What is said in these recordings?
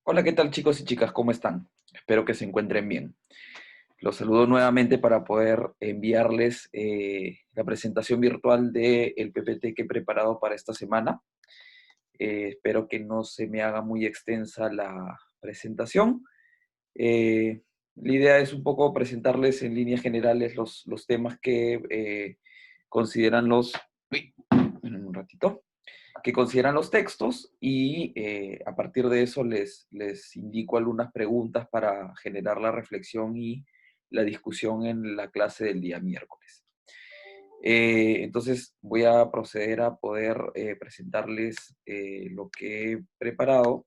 Hola, ¿qué tal chicos y chicas? ¿Cómo están? Espero que se encuentren bien. Los saludo nuevamente para poder enviarles la presentación virtual del PPT que he preparado para esta semana. Espero que no se me haga muy extensa la presentación. La idea es un poco presentarles en líneas generales los temas que consideran los... Uy, un ratito que consideran los textos y a partir de eso les indico algunas preguntas para generar la reflexión y la discusión en la clase del día miércoles. Entonces voy a proceder a poder presentarles lo que he preparado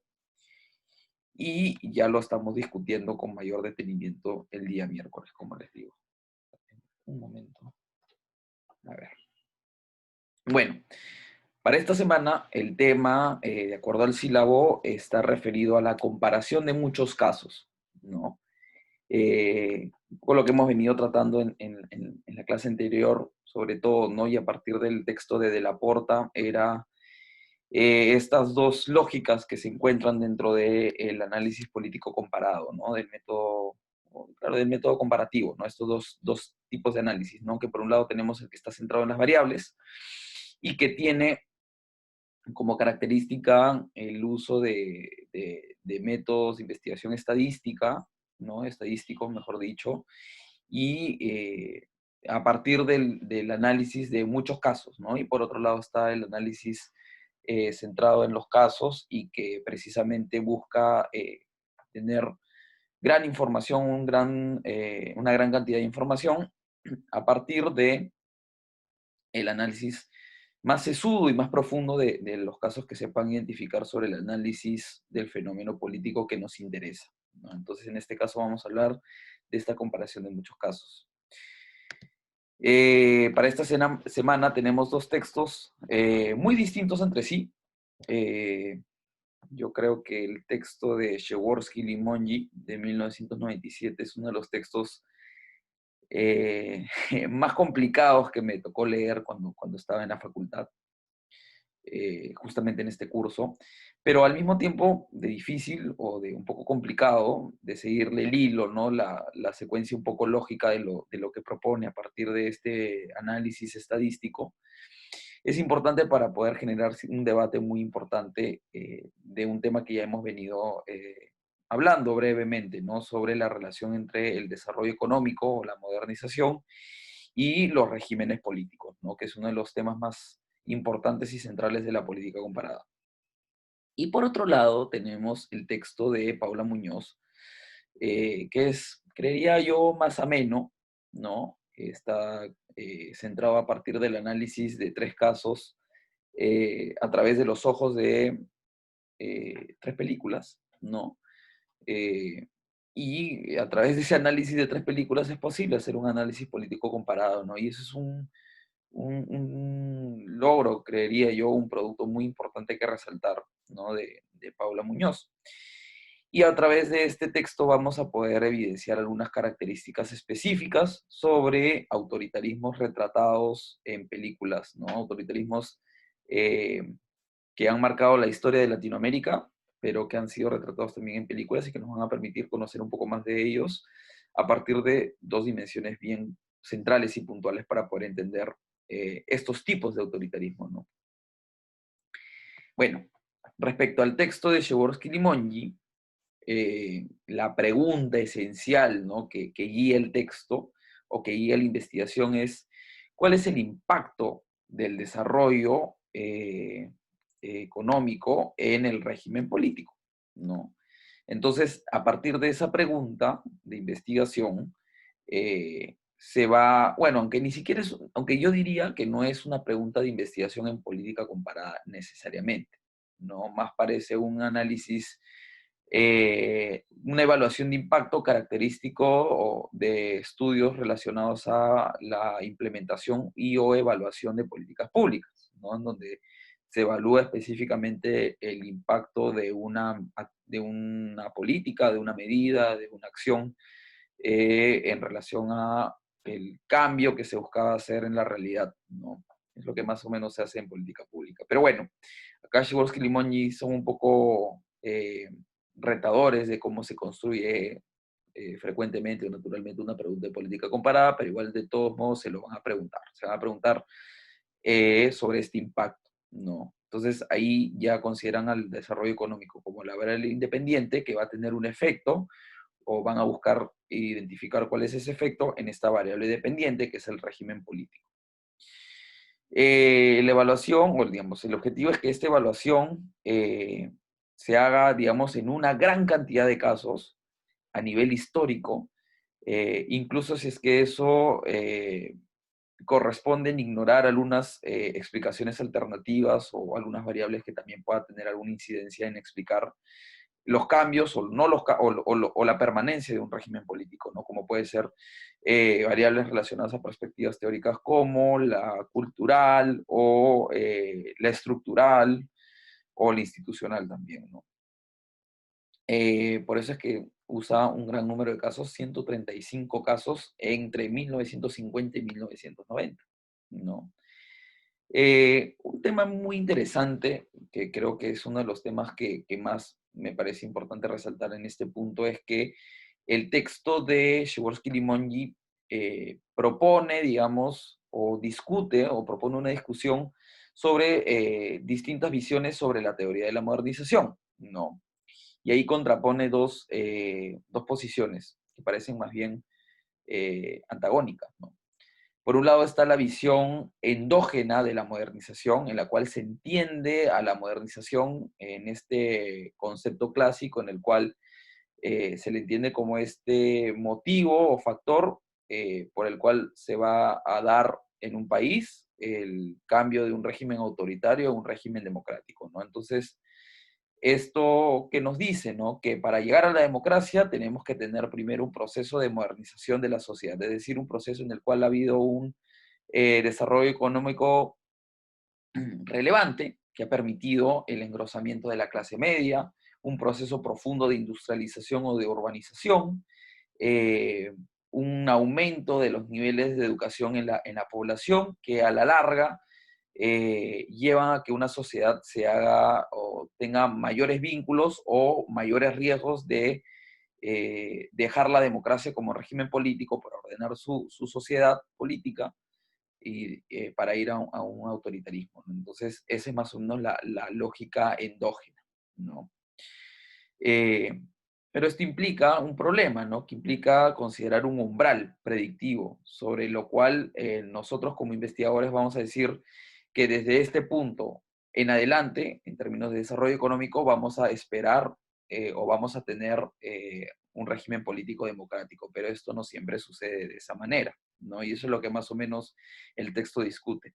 y ya lo estamos discutiendo con mayor detenimiento el día miércoles, como les digo. Un momento. A ver. Bueno, para esta semana, el tema, de acuerdo al sílabo, está referido a la comparación de muchos casos, ¿no? Con lo que hemos venido tratando en la clase anterior, sobre todo, ¿no? Y a partir del texto de la Porta, era estas dos lógicas que se encuentran dentro del análisis político comparado, ¿no? Del método, claro, del método comparativo, ¿no? Estos dos tipos de análisis, ¿no? Que por un lado tenemos el que está centrado en las variables y que tiene como característica el uso de métodos de investigación estadística, ¿no? Estadísticos, mejor dicho, y a partir del análisis de muchos casos, ¿no? Y por otro lado está el análisis centrado en los casos y que precisamente busca tener gran información, una gran cantidad de información a partir de el análisis más sesudo y más profundo de los casos que se puedan identificar sobre el análisis del fenómeno político que nos interesa, ¿no? Entonces, en este caso vamos a hablar de esta comparación de muchos casos. Para esta semana tenemos dos textos muy distintos entre sí. Eh, yo creo que el texto de Przeworski-Limonyi de 1997 es uno de los textos más complicados que me tocó leer cuando estaba en la facultad. Justamente en este curso, pero al mismo tiempo de difícil o de un poco complicado de seguirle el hilo, ¿no? La secuencia un poco lógica de lo que propone a partir de este análisis estadístico, es importante para poder generar un debate muy importante de un tema que ya hemos venido hablando brevemente, ¿no? Sobre la relación entre el desarrollo económico o la modernización y los regímenes políticos, ¿no? Que es uno de los temas más importantes y centrales de la política comparada. Y por otro lado, tenemos el texto de Paula Muñoz, que es, creería yo, más ameno, ¿no? Está centrado a partir del análisis de tres casos a través de los ojos de tres películas, ¿no? Eh, y a través de ese análisis de tres películas es posible hacer un análisis político comparado, ¿no? Y eso es un logro, creería yo, un producto muy importante que resaltar, ¿no? De Paula Muñoz. Y a través de este texto vamos a poder evidenciar algunas características específicas sobre autoritarismos retratados en películas, ¿no? Autoritarismos eh, que han marcado la historia de Latinoamérica, pero que han sido retratados también en películas y que nos van a permitir conocer un poco más de ellos a partir de dos dimensiones bien centrales y puntuales para poder entender estos tipos de autoritarismo, ¿no? Bueno, respecto al texto de Przeworski-Limonyi, la pregunta esencial, ¿no? que guía el texto o que guía la investigación es ¿cuál es el impacto del desarrollo económico en el régimen político? ¿No? Entonces, a partir de esa pregunta de investigación, se va, bueno, aunque ni siquiera es, aunque yo diría que no es una pregunta de investigación en política comparada necesariamente, ¿no? Más parece un análisis, una evaluación de impacto característico de estudios relacionados a la implementación y o evaluación de políticas públicas, ¿no? En donde se evalúa específicamente el impacto de una política, de una medida, de una acción en relación a el cambio que se buscaba hacer en la realidad, ¿no? Es lo que más o menos se hace en política pública. Pero bueno, acá Przeworski y Limonyi son un poco retadores de cómo se construye frecuentemente o naturalmente una pregunta de política comparada, pero igual de todos modos se lo van a preguntar. Se van a preguntar sobre este impacto, ¿no? Entonces ahí ya consideran al desarrollo económico como la variable independiente que va a tener un efecto o van a buscar identificar cuál es ese efecto en esta variable dependiente que es el régimen político. La evaluación, o digamos, el objetivo es que esta evaluación se haga, digamos, en una gran cantidad de casos a nivel histórico, incluso si es que eso corresponde en ignorar algunas explicaciones alternativas o algunas variables que también puedan tener alguna incidencia en explicar los cambios o, no los, o la permanencia de un régimen político, ¿no? Como puede ser variables relacionadas a perspectivas teóricas como la cultural o la estructural o la institucional también, ¿no? Por eso es que usa un gran número de casos, 135 casos entre 1950 y 1990, ¿no? Un tema muy interesante, que creo que es uno de los temas que más me parece importante resaltar en este punto, es que el texto de Przeworski-Limonyi propone, digamos, o discute o propone una discusión sobre distintas visiones sobre la teoría de la modernización, ¿no? Y ahí contrapone dos posiciones que parecen más bien antagónicas, ¿no? Por un lado está la visión endógena de la modernización, en la cual se entiende a la modernización en este concepto clásico, en el cual se le entiende como este motivo o factor por el cual se va a dar en un país el cambio de un régimen autoritario a un régimen democrático, ¿no? Entonces, esto que nos dice, ¿no? Que para llegar a la democracia tenemos que tener primero un proceso de modernización de la sociedad, es decir, un proceso en el cual ha habido un desarrollo económico relevante que ha permitido el engrosamiento de la clase media, un proceso profundo de industrialización o de urbanización, eh, un aumento de los niveles de educación en la población que a la larga llevan a que una sociedad se haga o tenga mayores vínculos o mayores riesgos de dejar la democracia como régimen político para ordenar su sociedad política y para ir a un autoritarismo, ¿no? Entonces, esa es más o menos la lógica endógena, ¿no? Eh, pero esto implica un problema, ¿no? Que implica considerar un umbral predictivo, sobre lo cual nosotros como investigadores vamos a decir que desde este punto en adelante, en términos de desarrollo económico, vamos a esperar o vamos a tener un régimen político democrático, pero esto no siempre sucede de esa manera, ¿no? Y eso es lo que más o menos el texto discute.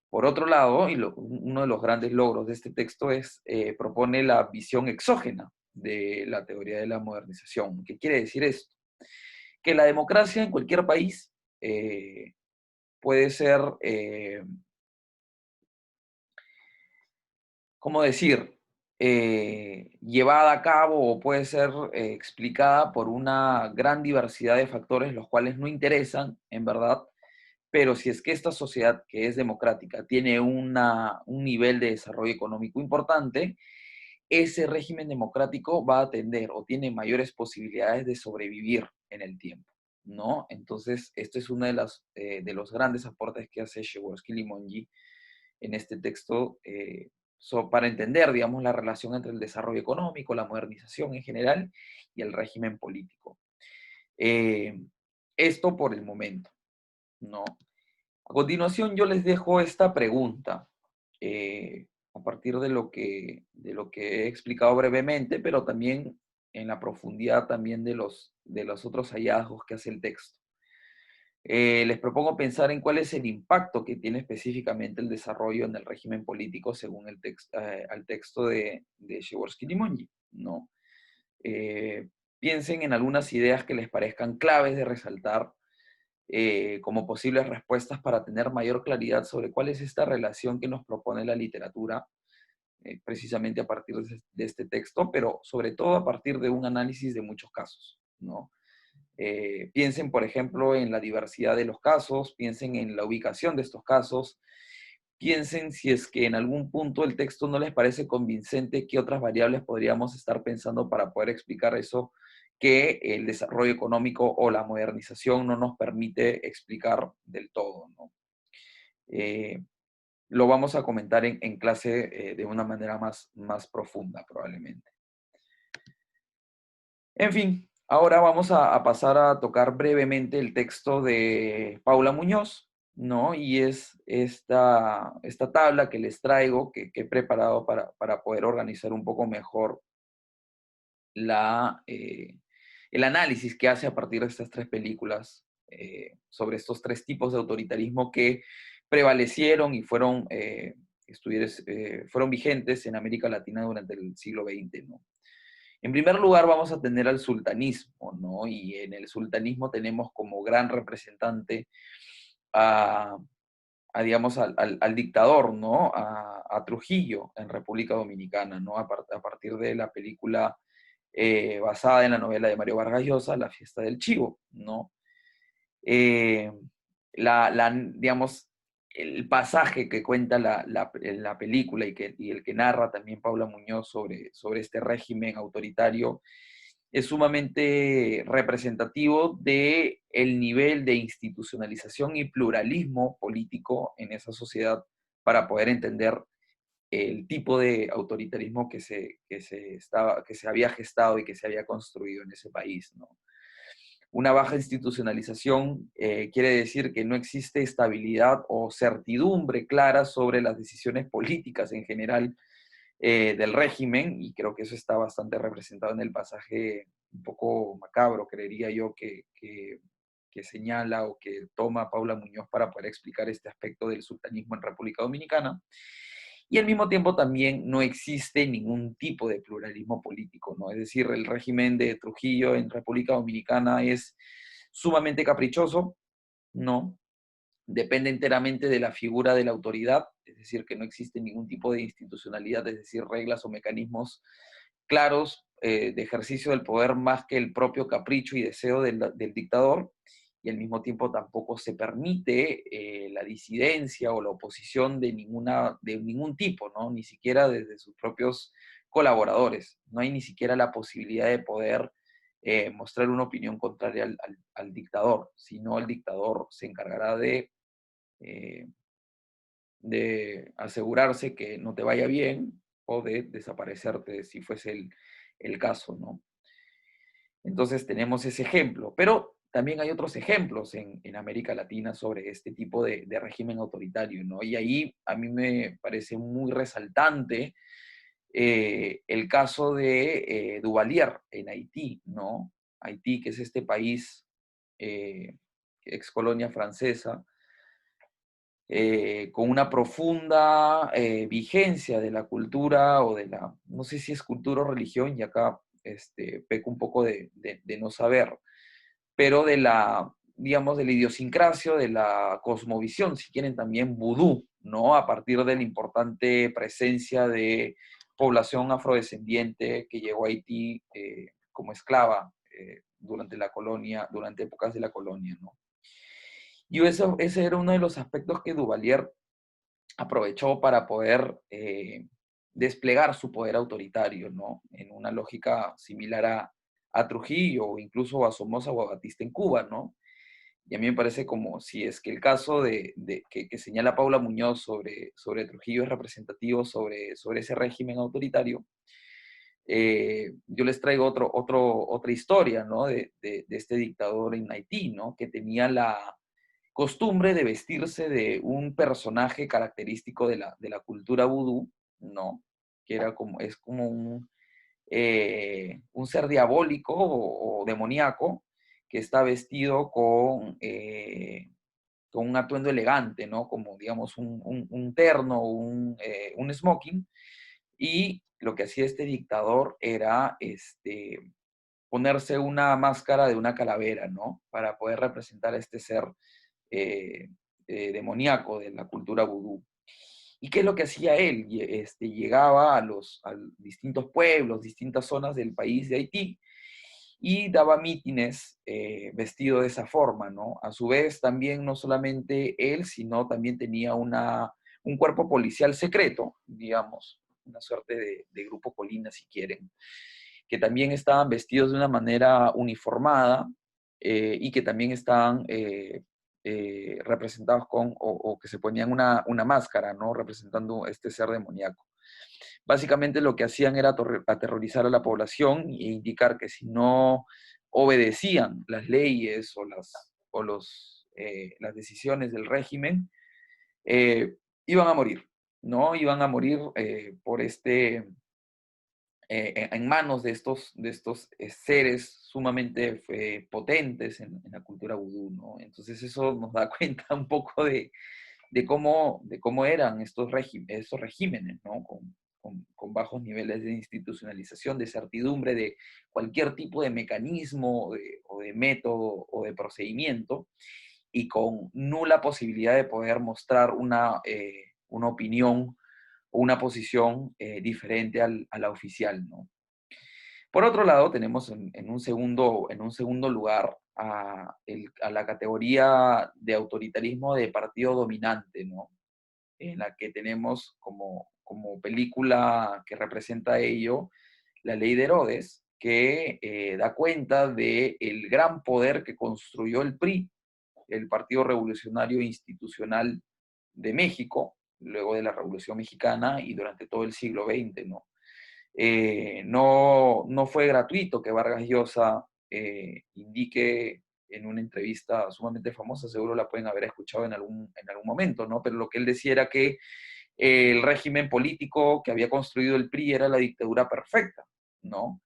Por otro lado, y uno de los grandes logros de este texto es propone la visión exógena de la teoría de la modernización. ¿Qué quiere decir esto? Que la democracia en cualquier país puede ser, ¿cómo decir?, llevada a cabo o puede ser explicada por una gran diversidad de factores, los cuales no interesan, en verdad, pero si es que esta sociedad que es democrática tiene un nivel de desarrollo económico importante, ese régimen democrático va a tender o tiene mayores posibilidades de sobrevivir en el tiempo, ¿no? Entonces, esto es uno de los grandes aportes que hace Przeworski-Limonyi en este texto para entender, digamos, la relación entre el desarrollo económico, la modernización en general y el régimen político. Eh, Esto por el momento, ¿no? A continuación yo les dejo esta pregunta, a partir de lo que he explicado brevemente, pero también en la profundidad también de los otros hallazgos que hace el texto. Les propongo pensar en cuál es el impacto que tiene específicamente el desarrollo en el régimen político según al texto de Przeworski-Limonyi, ¿no? Piensen en algunas ideas que les parezcan claves de resaltar como posibles respuestas para tener mayor claridad sobre cuál es esta relación que nos propone la literatura, precisamente a partir de este texto, pero sobre todo a partir de un análisis de muchos casos, ¿no? Piensen, por ejemplo, en la diversidad de los casos, piensen en la ubicación de estos casos, piensen si es que en algún punto el texto no les parece convincente, qué otras variables podríamos estar pensando para poder explicar eso que el desarrollo económico o la modernización no nos permite explicar del todo, ¿no? Eh, lo vamos a comentar en clase de una manera más profunda, probablemente. En fin, ahora vamos a pasar a tocar brevemente el texto de Paula Muñoz, ¿no? Y es esta tabla que les traigo, que he preparado para poder organizar un poco mejor el análisis que hace a partir de estas tres películas sobre estos tres tipos de autoritarismo que prevalecieron y fueron vigentes en América Latina durante el siglo XX, ¿no? En primer lugar vamos a tener al sultanismo, ¿no? Y en el sultanismo tenemos como gran representante a, digamos, al dictador, ¿no? A Trujillo en República Dominicana, ¿no? A partir de la película basada en la novela de Mario Vargas Llosa, La fiesta del chivo, ¿no? Eh, digamos, el pasaje que cuenta la película y el que narra también Paula Muñoz sobre este régimen autoritario es sumamente representativo de el nivel de institucionalización y pluralismo político en esa sociedad para poder entender el tipo de autoritarismo que se había gestado y que se había construido en ese país, ¿no? Una baja institucionalización quiere decir que no existe estabilidad o certidumbre clara sobre las decisiones políticas en general del régimen, y creo que eso está bastante representado en el pasaje un poco macabro, creería yo, que señala o que toma Paula Muñoz para poder explicar este aspecto del sultanismo en República Dominicana. Y al mismo tiempo también no existe ningún tipo de pluralismo político, ¿no? Es decir, el régimen de Trujillo en República Dominicana es sumamente caprichoso, ¿no? Depende enteramente de la figura de la autoridad, es decir, que no existe ningún tipo de institucionalidad, es decir, reglas o mecanismos claros de ejercicio del poder más que el propio capricho y deseo del dictador, y al mismo tiempo tampoco se permite la disidencia o la oposición de ningún tipo, ¿no? Ni siquiera desde sus propios colaboradores. No hay ni siquiera la posibilidad de poder mostrar una opinión contraria al dictador, sino el dictador se encargará eh, de asegurarse que no te vaya bien o de desaparecerte si fuese el caso, ¿no? Entonces tenemos ese ejemplo, pero también hay otros ejemplos en América Latina sobre este tipo de régimen autoritario, ¿no? Y ahí a mí me parece muy resaltante el caso de Duvalier en Haití, ¿no? Haití, que es este país, ex colonia francesa, con una profunda vigencia de la cultura o no sé si es cultura o religión, y acá peco un poco de no saber, pero digamos, de la idiosincrasia, de la cosmovisión, si quieren también vudú, ¿no? A partir de la importante presencia de población afrodescendiente que llegó a Haití como esclava durante la colonia, durante épocas de la colonia, ¿no? Y ese era uno de los aspectos que Duvalier aprovechó para poder desplegar su poder autoritario, ¿no? En una lógica similar a Trujillo o incluso a Somoza o a Batista en Cuba, ¿no? Y a mí me parece como si es que el caso que señala Paula Muñoz sobre Trujillo es representativo sobre ese régimen autoritario, yo les traigo otra historia, ¿no? De este dictador en Haití, ¿no? Que tenía la costumbre de vestirse de un personaje característico de la cultura vudú, ¿no? Que es como un ser diabólico o demoníaco que está vestido con un atuendo elegante, ¿no? Como, digamos, un terno, un smoking, y lo que hacía este dictador era ponerse una máscara de una calavera, ¿no? Para poder representar a este ser eh, demoníaco de la cultura vudú. ¿Y qué es lo que hacía él? Llegaba a distintos pueblos, distintas zonas del país de Haití y daba mítines vestido de esa forma, ¿no? A su vez, también no solamente él, sino también tenía un un cuerpo policial secreto, digamos, una suerte de grupo Colina, si quieren, que también estaban vestidos de una manera uniformada y que también estaban representados o que se ponían una máscara, ¿no? Representando este ser demoníaco. Básicamente lo que hacían era aterrorizar a la población e indicar que si no obedecían las leyes las decisiones del régimen, iban a morir, ¿no? Iban a morir en manos de estos seres sumamente potentes en la cultura vudú, ¿no? Entonces eso nos da cuenta un poco de cómo eran estos regímenes, ¿no? Con bajos niveles de institucionalización, de certidumbre de cualquier tipo de mecanismo o de método o de procedimiento, y con nula posibilidad de poder mostrar una opinión o una posición diferente a la oficial, ¿no? Por otro lado, tenemos en un segundo lugar a la categoría de autoritarismo de partido dominante, ¿no? En la que tenemos como película que representa ello la ley de Herodes, que da cuenta del gran poder que construyó el PRI, el Partido Revolucionario Institucional de México, luego de la Revolución Mexicana y durante todo el siglo XX, ¿no? No fue gratuito que Vargas Llosa indique en una entrevista sumamente famosa, seguro la pueden haber escuchado en algún momento, ¿no? Pero lo que él decía era que el régimen político que había construido el PRI era la dictadura perfecta, ¿no?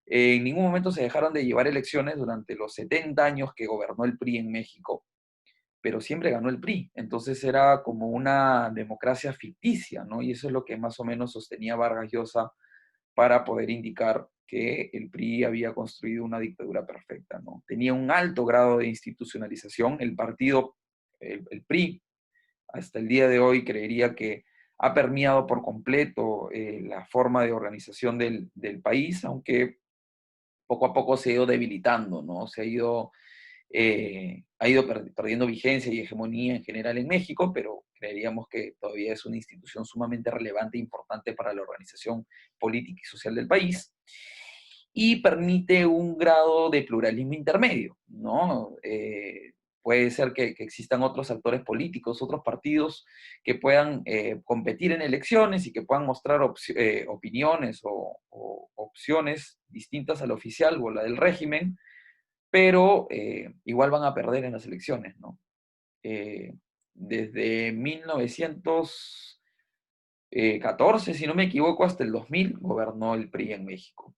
En ningún momento se dejaron de llevar elecciones durante los 70 años que gobernó el PRI en México, pero siempre ganó el PRI. Entonces era como una democracia ficticia, ¿no? Y eso es lo que más o menos sostenía Vargas Llosa para poder indicar que el PRI había construido una dictadura perfecta, ¿no? Tenía un alto grado de institucionalización. El partido, el PRI, hasta el día de hoy creería que ha permeado por completo la forma de organización del país, aunque poco a poco se ha ido debilitando, ¿no? Ha ido perdiendo vigencia y hegemonía en general en México, pero creeríamos que todavía es una institución sumamente relevante e importante para la organización política y social del país, y permite un grado de pluralismo intermedio, ¿no? Puede ser que existan otros actores políticos, otros partidos que puedan competir en elecciones y que puedan mostrar opiniones o opciones distintas a la oficial o a la del régimen, pero igual van a perder en las elecciones, ¿no? Eh, Desde 1914, si no me equivoco, hasta el 2000 gobernó el PRI en México.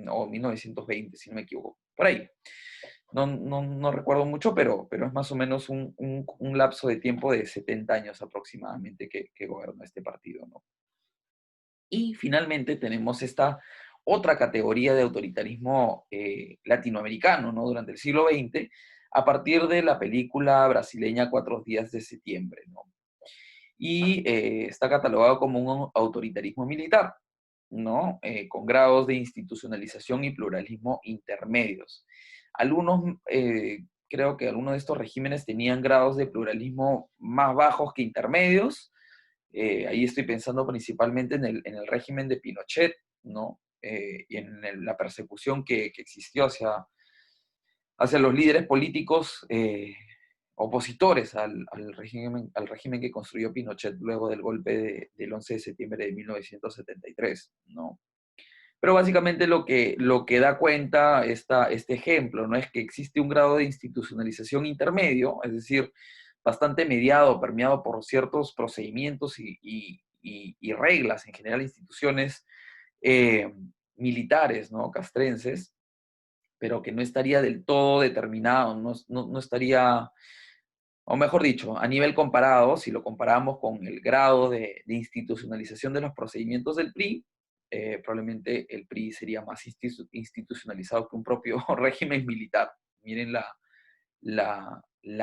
O 1920, si no me equivoco, por ahí. No recuerdo mucho, pero es más o menos un lapso de tiempo de 70 años aproximadamente que gobernó este partido, ¿no? Y finalmente tenemos esta otra categoría de autoritarismo latinoamericano, ¿no? Durante el siglo XX, a partir de la película brasileña Cuatro días de septiembre, ¿no? Y está catalogado como un autoritarismo militar, ¿no? Con grados de institucionalización y pluralismo intermedios. Creo que algunos de estos regímenes tenían grados de pluralismo más bajos que intermedios. Ahí estoy pensando principalmente en el régimen de Pinochet, ¿no? Y en la persecución que existió hacia los líderes políticos opositores al régimen que construyó Pinochet luego del golpe del 11 de septiembre de 1973, ¿no? Pero básicamente lo que da cuenta este ejemplo, ¿no? Es que existe un grado de institucionalización intermedio, es decir, bastante mediado, permeado por ciertos procedimientos y reglas, en general instituciones eh, militares, ¿no? Castrenses, pero que no estaría del todo determinado, no estaría, o mejor dicho, a nivel comparado, si lo comparamos con el grado de institucionalización de los procedimientos del PRI, probablemente el PRI sería más institucionalizado que un propio régimen militar. Miren la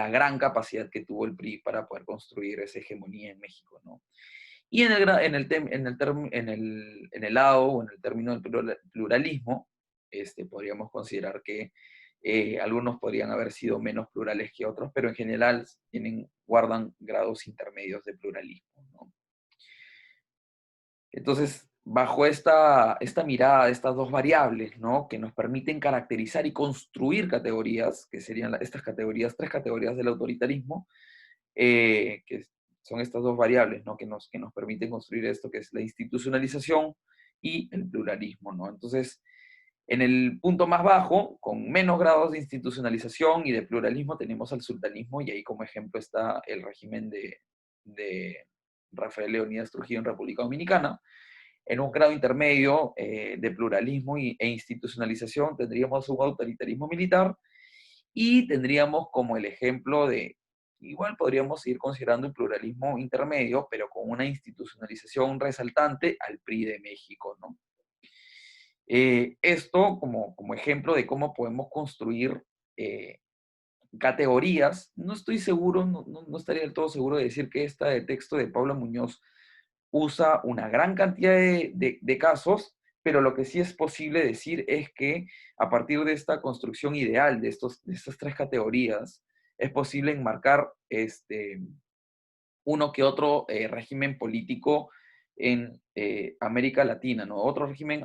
gran capacidad que tuvo el PRI para poder construir esa hegemonía en México, ¿no? Y en el lado o en el término del pluralismo, podríamos considerar que Algunos podrían haber sido menos plurales que otros, pero en general guardan grados intermedios de pluralismo, ¿no? Entonces, bajo esta mirada de estas dos variables, ¿no? Que nos permiten caracterizar y construir categorías, que serían estas categorías, tres categorías del autoritarismo, que son estas dos variables, ¿no? Que nos permiten construir esto, que es la institucionalización y el pluralismo, ¿no? Entonces, en el punto más bajo, con menos grados de institucionalización y de pluralismo, tenemos al sultanismo, y ahí como ejemplo está el régimen de Rafael Leónidas Trujillo en República Dominicana. En un grado intermedio de pluralismo e institucionalización tendríamos un autoritarismo militar, y tendríamos como el ejemplo de, igual podríamos seguir considerando el pluralismo intermedio, pero con una institucionalización resaltante, al PRI de México, ¿no? Esto como ejemplo de cómo podemos construir categorías. No estoy seguro, no estaría del todo seguro de decir que de texto de Paula Muñoz usa una gran cantidad de casos, pero lo que sí es posible decir es que a partir de esta construcción ideal de estas tres categorías, es posible enmarcar uno que otro régimen político en América Latina, ¿no? Otro régimen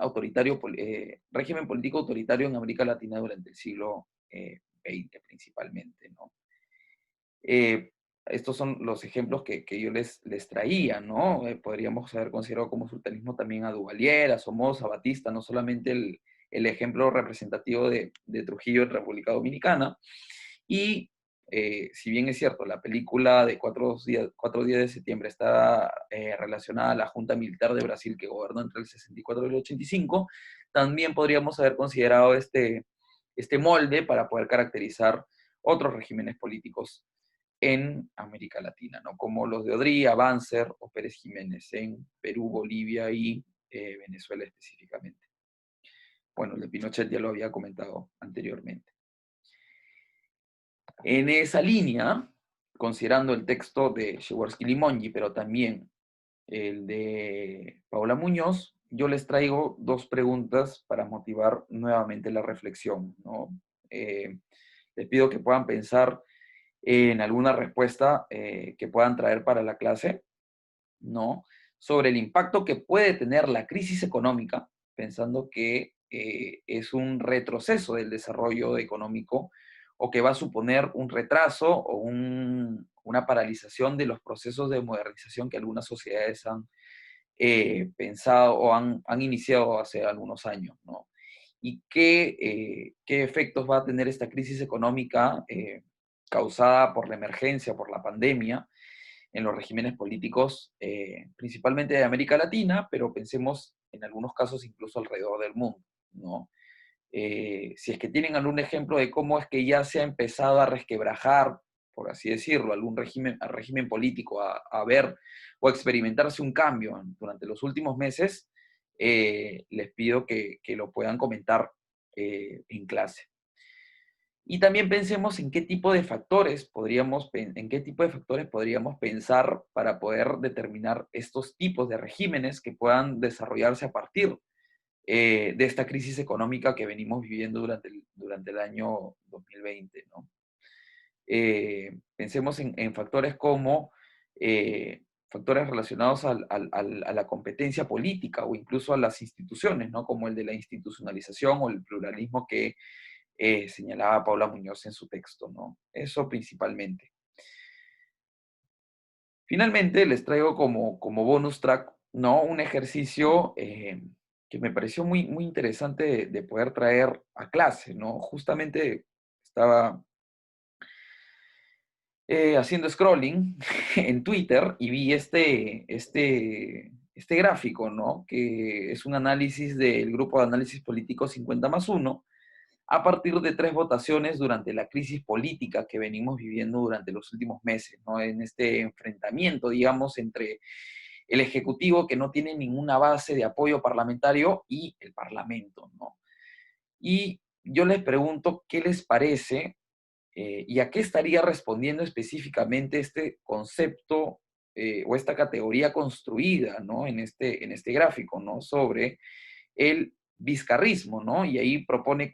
político autoritario en América Latina durante el siglo XX principalmente, ¿no? Eh, Estos son los ejemplos que yo les traía, ¿no? Podríamos haber considerado como sultanismo también a Duvalier, a Somoza, a Batista, no solamente el ejemplo representativo de Trujillo en República Dominicana. Y si bien es cierto, la película de 4 días de septiembre está relacionada a la Junta Militar de Brasil que gobernó entre el 64 y el 85, también podríamos haber considerado este molde para poder caracterizar otros regímenes políticos en América Latina, ¿no? Como los de Odría, Banzer o Pérez Jiménez en Perú, Bolivia y Venezuela específicamente. Bueno, el de Pinochet ya lo había comentado anteriormente. En esa línea, considerando el texto de Przeworski-Limonyi, pero también el de Paula Muñoz, yo les traigo dos preguntas para motivar nuevamente la reflexión, ¿no? Les pido que puedan pensar en alguna respuesta que puedan traer para la clase, ¿no? Sobre el impacto que puede tener la crisis económica, pensando que es un retroceso del desarrollo económico o que va a suponer un retraso o una paralización de los procesos de modernización que algunas sociedades han pensado o han iniciado hace algunos años, ¿no? Y qué efectos va a tener esta crisis económica causada por la emergencia, por la pandemia, en los regímenes políticos, principalmente de América Latina, pero pensemos en algunos casos incluso alrededor del mundo, ¿no? Si es que tienen algún ejemplo de cómo es que ya se ha empezado a resquebrajar, por así decirlo, algún régimen político, a ver o a experimentarse un cambio durante los últimos meses, les pido que lo puedan comentar en clase. Y también pensemos en qué tipo de factores podríamos pensar para poder determinar estos tipos de regímenes que puedan desarrollarse a partir de esta crisis económica que venimos viviendo durante el año 2020, ¿no? Pensemos en factores como factores relacionados a la competencia política o incluso a las instituciones, ¿no? Como el de la institucionalización o el pluralismo que señalaba Paula Muñoz en su texto, ¿no? Eso principalmente. Finalmente, les traigo como bonus track, ¿no? Un ejercicio que me pareció muy interesante de poder traer a clase, ¿no? Justamente estaba haciendo scrolling en Twitter y vi este gráfico, ¿no? Que es un análisis del grupo de análisis político 50+1 a partir de 3 votaciones durante la crisis política que venimos viviendo durante los últimos meses, ¿no? En este enfrentamiento, digamos, entre el Ejecutivo, que no tiene ninguna base de apoyo parlamentario, y el Parlamento, ¿no? Y yo les pregunto, ¿qué les parece y a qué estaría respondiendo específicamente este concepto o esta categoría construida, ¿no? En este gráfico, ¿no? Sobre el vizcarrismo, ¿no? Y ahí propone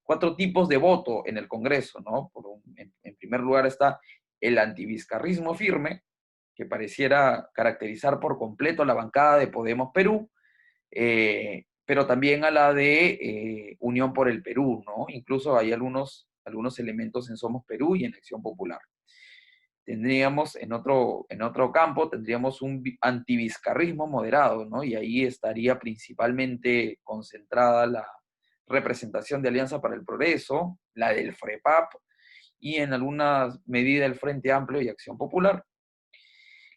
cuatro tipos de voto en el Congreso, ¿no? En primer lugar está el antivizcarrismo firme, que pareciera caracterizar por completo a la bancada de Podemos Perú, pero también a la de Unión por el Perú, ¿no? Incluso hay algunos elementos en Somos Perú y en Acción Popular. Tendríamos en otro campo, tendríamos un antivizcarrismo moderado, ¿no? Y ahí estaría principalmente concentrada la representación de Alianza para el Progreso, la del FREPAP y en alguna medida el Frente Amplio y Acción Popular.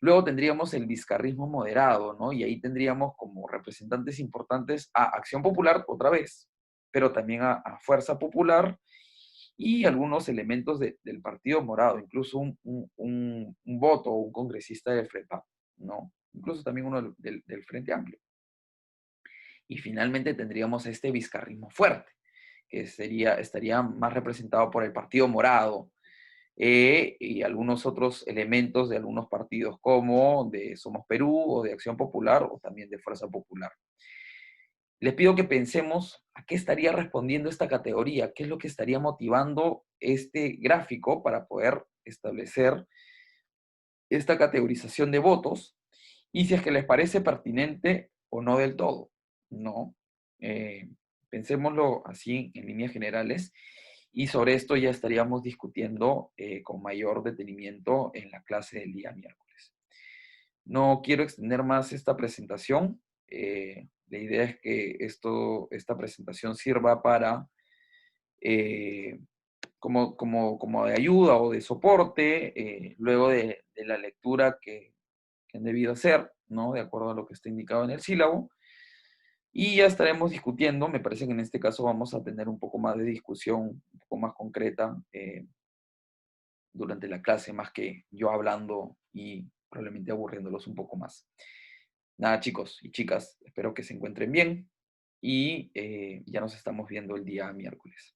Luego tendríamos el vizcarrismo moderado, ¿no? Y ahí tendríamos como representantes importantes a Acción Popular otra vez, pero también a Fuerza Popular y algunos elementos del Partido Morado, incluso un voto o un congresista del FREPAP, ¿no? Incluso también uno del Frente Amplio. Y finalmente tendríamos este vizcarrismo fuerte, que estaría más representado por el Partido Morado, y algunos otros elementos de algunos partidos como de Somos Perú o de Acción Popular o también de Fuerza Popular. Les pido que pensemos a qué estaría respondiendo esta categoría, qué es lo que estaría motivando este gráfico para poder establecer esta categorización de votos y si es que les parece pertinente o no del todo, ¿no? Eh, Pensémoslo así en líneas generales y sobre esto ya estaríamos discutiendo con mayor detenimiento en la clase del día miércoles. No quiero extender más esta presentación. La idea es que esta presentación sirva para eh, como de ayuda o de soporte, luego de la lectura que han debido hacer, ¿no? De acuerdo a lo que está indicado en el sílabo. Y ya estaremos discutiendo, me parece que en este caso vamos a tener un poco más de discusión, un poco más concreta durante la clase, más que yo hablando y probablemente aburriéndolos un poco más. Nada, chicos y chicas, espero que se encuentren bien y ya nos estamos viendo el día miércoles.